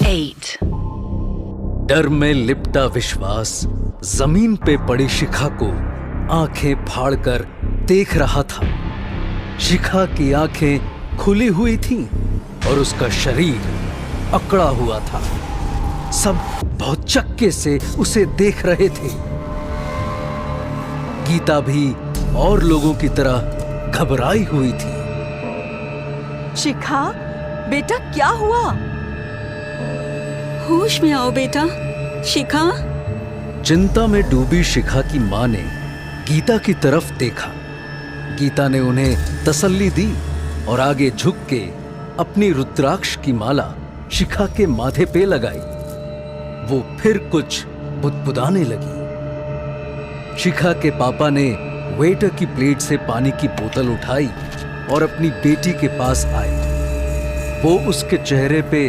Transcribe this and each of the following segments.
8. डर में लिपटा विश्वास जमीन पे पड़ी शिखा को आंखें फाड़कर देख रहा था। शिखा की आंखें खुली हुई थीं और उसका शरीर अकड़ा हुआ था। सब बहुत चक्के से उसे देख रहे थे। गीता भी और लोगों की तरह घबराई हुई थी। शिखा, बेटा क्या हुआ? होश में आओ बेटा। शिखा। चिंता में डूबी शिखा की मां ने गीता की तरफ देखा। गीता ने उन्हें तसल्ली दी और आगे झुक के अपनी रुद्राक्ष की माला शिखा के माथे पे लगाई। वो फिर कुछ बुदबुदाने लगी। शिखा के पापा ने वेटर की प्लेट से पानी की बोतल उठाई और अपनी बेटी के पास आए। वो उसके चेहरे पे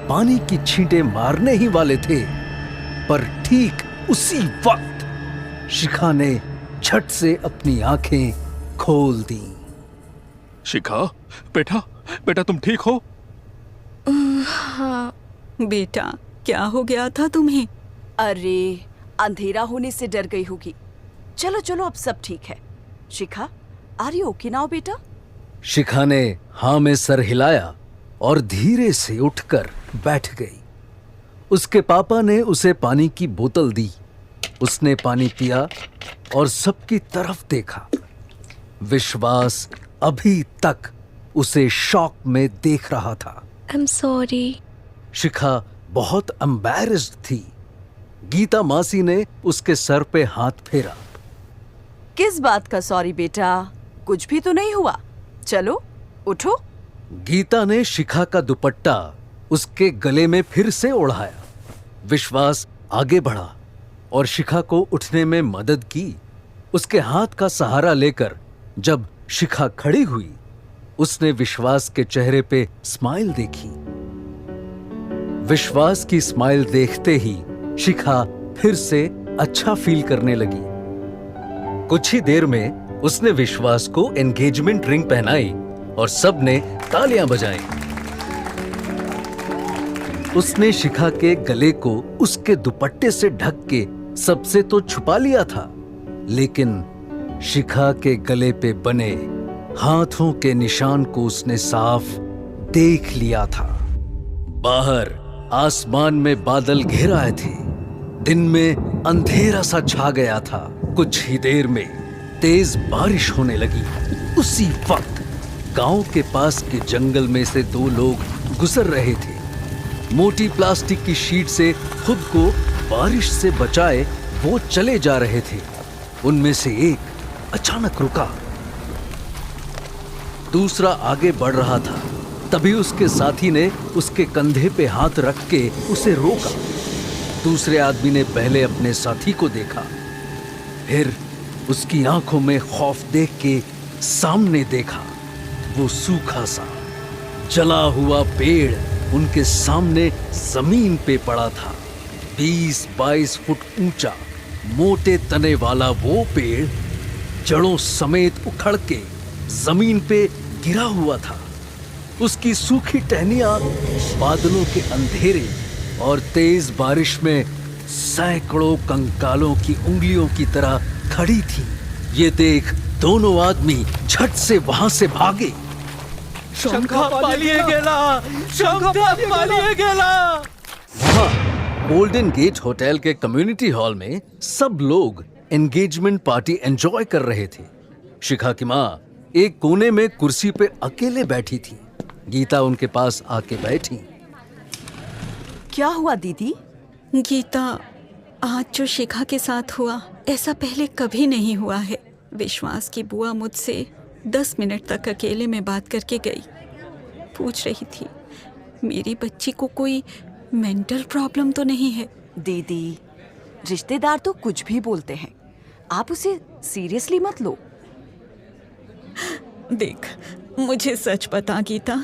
पानी की छींटे मारने ही वाले थे, पर ठीक उसी वक्त शिखा ने झट से अपनी आंखें खोल दी। शिखा, बेटा बेटा तुम ठीक हो? हाँ बेटा, क्या हो गया था तुम्हें? अरे, अंधेरा होने से डर गई होगी। चलो चलो, अब सब ठीक है। शिखा, आर यू ओके नाउ बेटा? शिखा ने हाँ में सर हिलाया और धीरे से उठकर बैठ गई। उसके पापा ने उसे पानी की बोतल दी। उसने पानी पिया और सबकी तरफ देखा। विश्वास अभी तक उसे शॉक में देख रहा था। I'm sorry. शिखा बहुत एम्बैरेस्ड थी। गीता मासी ने उसके सर पे हाथ फेरा। किस बात का सॉरी बेटा? कुछ भी तो नहीं हुआ। चलो उठो। गीता ने शिखा का दुपट्टा उसके गले में फिर से ओढ़ाया। विश्वास आगे बढ़ा और शिखा को उठने में मदद की। उसके हाथ का सहारा लेकर जब शिखा खड़ी हुई, उसने विश्वास के चेहरे पे स्माइल देखी। विश्वास की स्माइल देखते ही शिखा फिर से अच्छा फील करने लगी। कुछ ही देर में उसने विश्वास को एंगेजमेंट रिंग पहनाई और सबने तालियां बजाई। उसने शिखा के गले को उसके दुपट्टे से ढक के सबसे तो छुपा लिया था, लेकिन शिखा के गले पे बने हाथों के निशान को उसने साफ देख लिया था। बाहर आसमान में बादल घेर आए थे। दिन में अंधेरा सा छा गया था। कुछ ही देर में तेज बारिश होने लगी। उसी वक्त गांव के पास के जंगल में से दो लोग गुजर रहे थे। मोटी प्लास्टिक की शीट से खुद को बारिश से बचाए वो चले जा रहे थे। उनमें से एक अचानक रुका, दूसरा आगे बढ़ रहा था। तभी उसके साथी ने उसके कंधे पे हाथ रख के उसे रोका। दूसरे आदमी ने पहले अपने साथी को देखा, फिर उसकी आंखों में खौफ देख के सामने देखा। वो सूखा सा जला हुआ पेड़ उनके सामने जमीन पे पड़ा था। 20-22 फुट ऊंचा मोटे तने वाला वो पेड़ जड़ों समेत उखड़ के जमीन पे गिरा हुआ था। उसकी सूखी टहनियां बादलों के अंधेरे और तेज बारिश में सैकड़ों कंकालों की उंगलियों की तरह खड़ी थी। ये देख दोनों आदमी झट से वहां से भागे। शंखा पालिए गेला, शंखा पालिए गेला। वहां गोल्डन गेट होटल के कम्युनिटी हॉल में सब लोग एंगेजमेंट पार्टी एंजॉय कर रहे थे। शिखा की माँ एक कोने में कुर्सी पे अकेले बैठी थी। गीता उनके पास आके बैठी। क्या हुआ दीदी? गीता, आज जो शिखा के साथ हुआ ऐसा पहले कभी नहीं हुआ है। विश्वास की बुआ मुझसे 10 मिनट तक अकेले में बात करके गई। पूछ रही थी मेरी बच्ची को कोई मेंटल प्रॉब्लम तो नहीं है। दीदी, रिश्तेदार तो कुछ भी बोलते हैं, आप उसे सीरियसली मत लो। देख, मुझे सच बता गीता,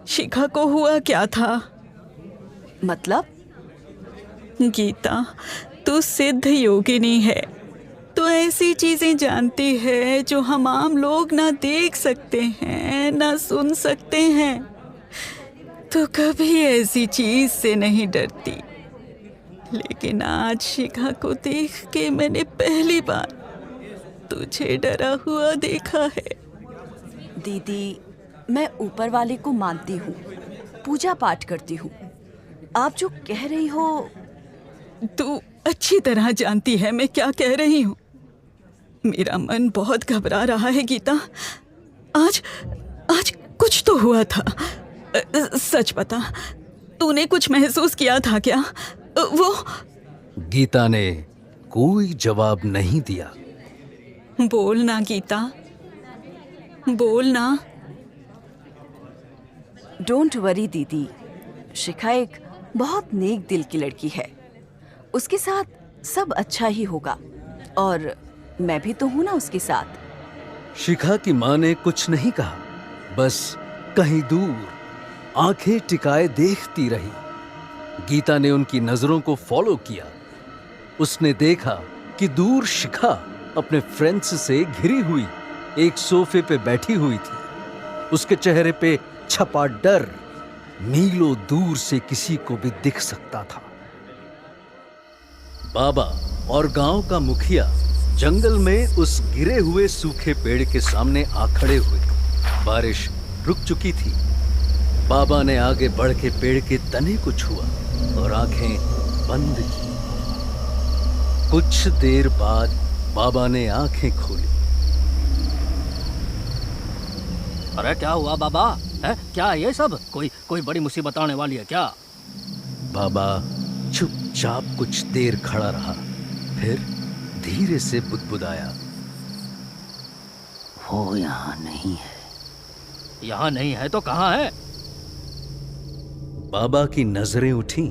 शिखा को हुआ क्या था? मतलब? गीता, तू सिद्ध योगिनी है। तो ऐसी चीजें जानती है जो हम आम लोग ना देख सकते हैं ना सुन सकते हैं। तो कभी ऐसी चीज से नहीं डरती, लेकिन आज शिखा को देख के मैंने पहली बार तुझे डरा हुआ देखा है। दीदी, मैं ऊपर वाले को मानती हूँ, पूजा पाठ करती हूँ। आप जो कह रही हो, तू अच्छी तरह जानती है मैं क्या कह रही हूँ। मेरा मन बहुत घबरा रहा है गीता। आज आज कुछ तो हुआ था। सच बता, तूने कुछ महसूस किया था क्या? वो गीता ने कोई जवाब नहीं दिया। बोलना गीता, बोलना। डोंट वरी दीदी, शिखा एक बहुत नेक दिल की लड़की है। उसके साथ सब अच्छा ही होगा, और मैं भी तो हूं ना उसके साथ। शिखा की मां ने कुछ नहीं कहा, बस कहीं दूर आंखें टिकाए देखती रही। गीता ने उनकी नजरों को फॉलो किया। उसने देखा कि दूर शिखा अपने फ्रेंड्स से घिरी हुई एक सोफे पे बैठी हुई थी। उसके चेहरे पे छपा डर मीलों दूर से किसी को भी दिख सकता था। बाबा और गांव का मुखिया जंगल में उस गिरे हुए सूखे पेड़ के सामने आ खड़े हुए। बारिश रुक चुकी थी। बाबा ने आगे बढ़ के पेड़ के तने को छुआ और आंखें बंद की। कुछ देर बाद बाबा ने आंखें खोली। अरे क्या हुआ बाबा? है क्या ये सब? कोई बड़ी मुसीबत आने वाली है क्या? बाबा चुपचाप कुछ देर खड़ा रहा, फिर धीरे से बुदबुदाया। वो यहाँ नहीं है। यहाँ नहीं है तो कहाँ है? बाबा की नजरें उठीं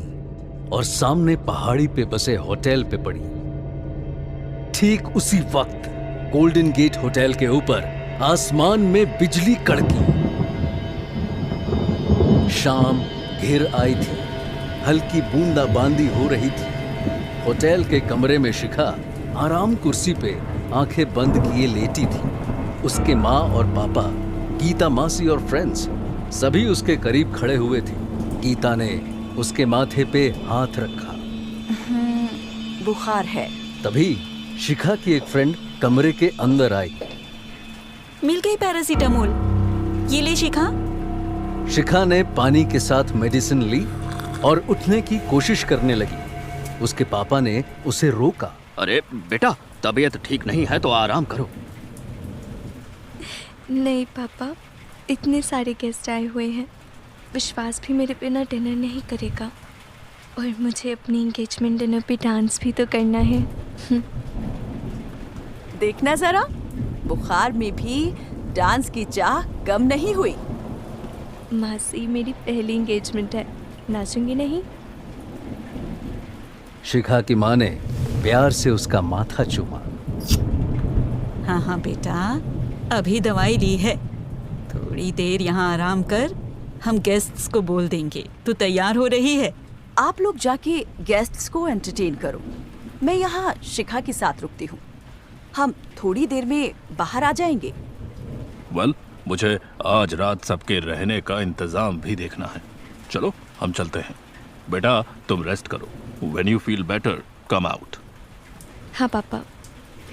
और सामने पहाड़ी पे बसे होटल पे पड़ी। ठीक उसी वक्त गोल्डन गेट होटल के ऊपर आसमान में बिजली कड़की। शाम घिर आई थी, हल्की बूंदाबांदी हो रही थी। होटल के कमरे में शिखा आराम कुर्सी पे आंखें बंद किए लेटी थी। उसके माँ और पापा, गीता मासी और फ्रेंड्स सभी उसके करीब खड़े हुए थे। गीता ने उसके माथे पे हाथ रखा। बुखार है। तभी शिखा की एक फ्रेंड कमरे के अंदर आई। मिल गई पैरासीटामोल, ये ले शिखा। शिखा ने पानी के साथ मेडिसिन ली और उठने की कोशिश करने लगी। उसके पापा ने उसे रोका। अरे बेटा, तबीयत ठीक नहीं है तो आराम करो। नहीं पापा, इतने सारे गेस्ट आए हुए हैं, विश्वास भी मेरे बिना डिनर नहीं करेगा, और मुझे अपनी एंगेजमेंट डिनर पे डांस भी तो करना है। देखना जरा, बुखार में भी डांस की चाह कम नहीं हुई। मासी, मेरी पहली एंगेजमेंट है, नाचूंगी नहीं? शिखा की माँ ने प्यार से उसका माथा चूमा। हाँ हाँ बेटा, अभी दवाई ली है, थोड़ी देर यहाँ आराम कर, हम गेस्ट्स को बोल देंगे तू तैयार हो रही है। आप लोग जाके गेस्ट्स को एंटरटेन करो, मैं यहाँ शिखा के साथ रुकती हूँ। हम थोड़ी देर में बाहर आ जाएंगे। वेल, मुझे आज रात सबके रहने का इंतजाम भी देखना है। चलो हम चलते हैं। बेटा तुम रेस्ट करो। When you feel better come out. हाँ पापा।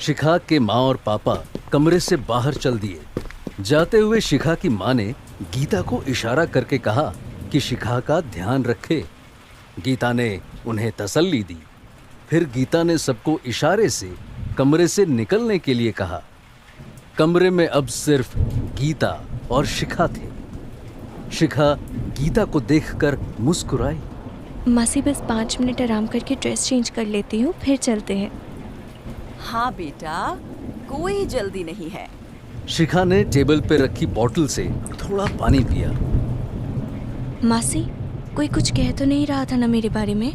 शिखा के माँ और पापा कमरे से बाहर चल दिए। जाते हुए शिखा की माँ ने गीता को इशारा करके कहा कि शिखा का ध्यान रखे। गीता ने उन्हें तसल्ली दी। फिर गीता ने सबको इशारे से कमरे से निकलने के लिए कहा। कमरे में अब सिर्फ गीता और शिखा थे। शिखा गीता को देखकर मुस्कुराई। मासी, बस 5 मिनट आराम करके ड्रेस चेंज कर लेती हूँ, फिर चलते हैं। हाँ बेटा, कोई जल्दी नहीं है। शिखा ने टेबल पे रखी बोतल से थोड़ा पानी पिया। मासी, कोई कुछ कह तो नहीं रहा था ना मेरे बारे में?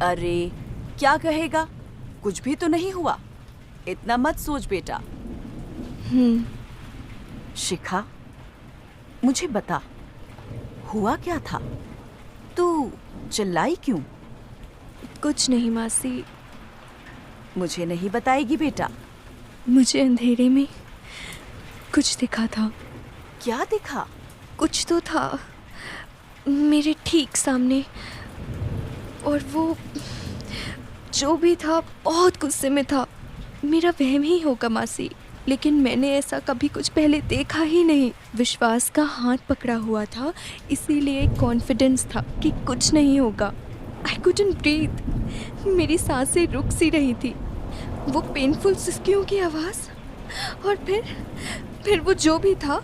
अरे क्या कहेगा, कुछ भी तो नहीं हुआ, इतना मत सोच बेटा। शिखा, मुझे बता, हुआ क्या था? तू चिल्लाई क्यों? कुछ नहीं मासी। मुझे नहीं बताएगी बेटा? मुझे अंधेरे में कुछ दिखा था। क्या दिखा? कुछ तो था, मेरे ठीक सामने, और वो जो भी था बहुत गुस्से में था। मेरा वहम ही होगा मासी, लेकिन मैंने ऐसा कभी कुछ पहले देखा ही नहीं। विश्वास का हाथ पकड़ा हुआ था, इसीलिए कॉन्फिडेंस था कि कुछ नहीं होगा। आई कुडंट ब्रीथ, मेरी सांसें रुक सी रही थी। वो पेनफुल सिसकियों की आवाज़, और फिर वो जो भी था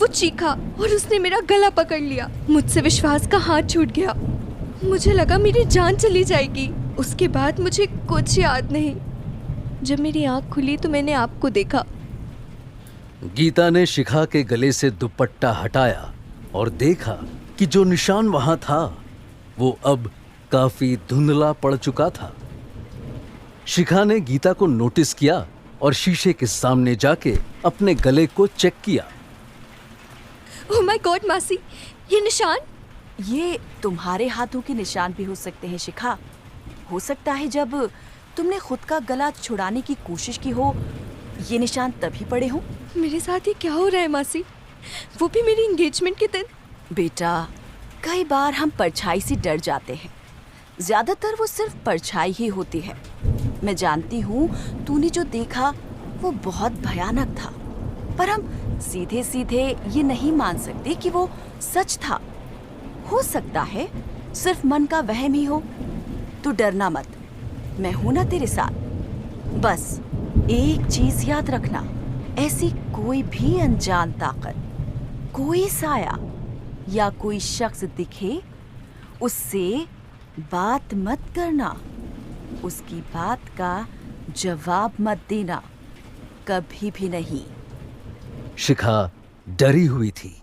वो चीखा और उसने मेरा गला पकड़ लिया। मुझसे विश्वास का हाथ छूट गया। मुझे लगा मेरी जान चली जाएगी। उसके बाद मुझे कुछ याद नहीं। जब मेरी आँख खुली तो मैंने आपको देखा। गीता ने शिखा के गले से दुपट्टा हटाया और देखा कि जो निशान वहां था वो अब काफी धुंधला पड़ चुका था। शिखा ने गीता को नोटिस किया और शीशे के सामने जाके अपने गले को चेक किया। ओह माय गॉड मासी, ये निशान! ये तुम्हारे हाथों के निशान भी हो सकते हैं शिखा। हो सकता है जब तुमने खुद का गला छुड़ाने की कोशिश की हो, ये निशान तभी पड़े हों। मेरे साथ ये क्या हो रहा है मासी? वो भी मेरी एंगेजमेंट के दिन। बेटा, कई बार हम परछाई से डर जाते हैं। ज्यादातर वो सिर्फ परछाई ही होती है। मैं जानती हूँ तूने जो देखा वो बहुत भयानक था, पर हम सीधे सीधे ये नहीं मान सकते कि वो सच था। हो सकता है सिर्फ मन का वहम ही हो। तू डरना मत, मैं हूं ना तेरे साथ। बस एक चीज याद रखना, ऐसी कोई भी अनजान ताकत, कोई साया या कोई शख्स दिखे, उससे बात मत करना। उसकी बात का जवाब मत देना, कभी भी नहीं। शिखा डरी हुई थी,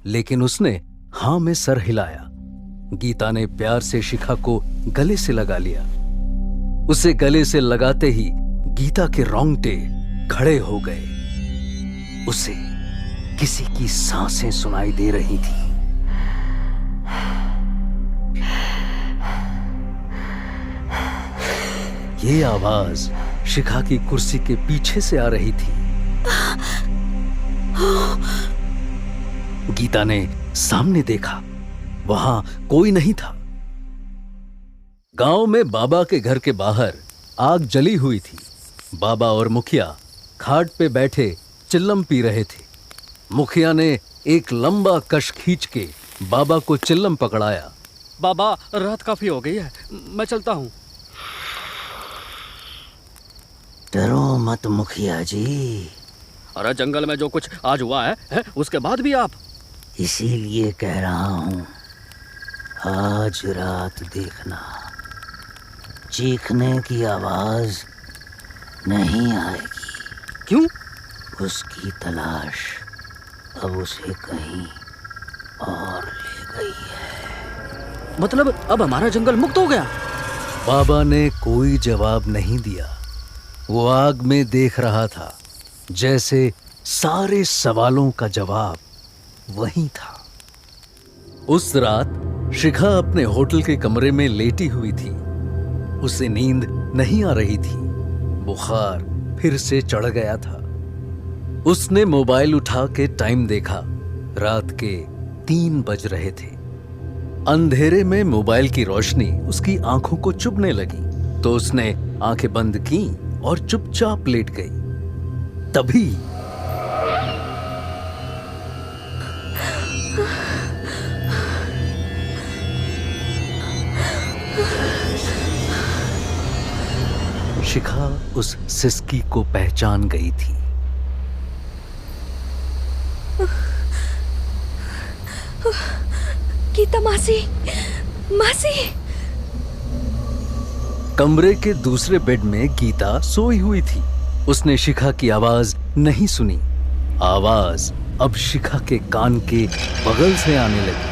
लेकिन उसने हाँ में सर हिलाया। गीता ने प्यार से शिखा को गले से लगा लिया। उसे गले से लगाते ही गीता के रोंगटे खड़े हो गए। उसे किसी की सांसें सुनाई दे रही थी। ये आवाज शिखा की कुर्सी के पीछे से आ रही थी। गीता ने सामने देखा, वहां कोई नहीं था। गांव में बाबा के घर के बाहर आग जली हुई थी। बाबा और मुखिया खाट पे बैठे चिल्लम पी रहे थे। मुखिया ने एक लंबा कश खींच के बाबा को चिल्लम पकड़ाया। बाबा, रात काफी हो गई है, मैं चलता हूँ। डरो मत मुखिया जी। अरे जंगल में जो कुछ आज हुआ है उसके बाद भी आप? इसीलिए कह रहा हूँ, आज रात देखना, चीखने की आवाज नहीं आएगी। क्यों? उसकी तलाश अब उसे कहीं और ले गई है। मतलब अब हमारा जंगल मुक्त हो गया? बाबा ने कोई जवाब नहीं दिया। वो आग में देख रहा था, जैसे सारे सवालों का जवाब वही था। उस रात शिखा अपने होटल के कमरे में लेटी हुई थी। उसे नींद नहीं आ रही थी। बुखार फिर से चढ़ गया था। उसने मोबाइल उठा के टाइम देखा। रात के 3 बज रहे थे। अंधेरे में मोबाइल की रोशनी उसकी आंखों को चुभने लगी, तो उसने आंखें बंद की और चुपचाप लेट गई। तभी शिखा उस सिसकी को पहचान गई थी। गीता मासी, मासी! कमरे के दूसरे बेड में गीता सोई हुई थी। उसने शिखा की आवाज नहीं सुनी। आवाज अब शिखा के कान के बगल से आने लगी।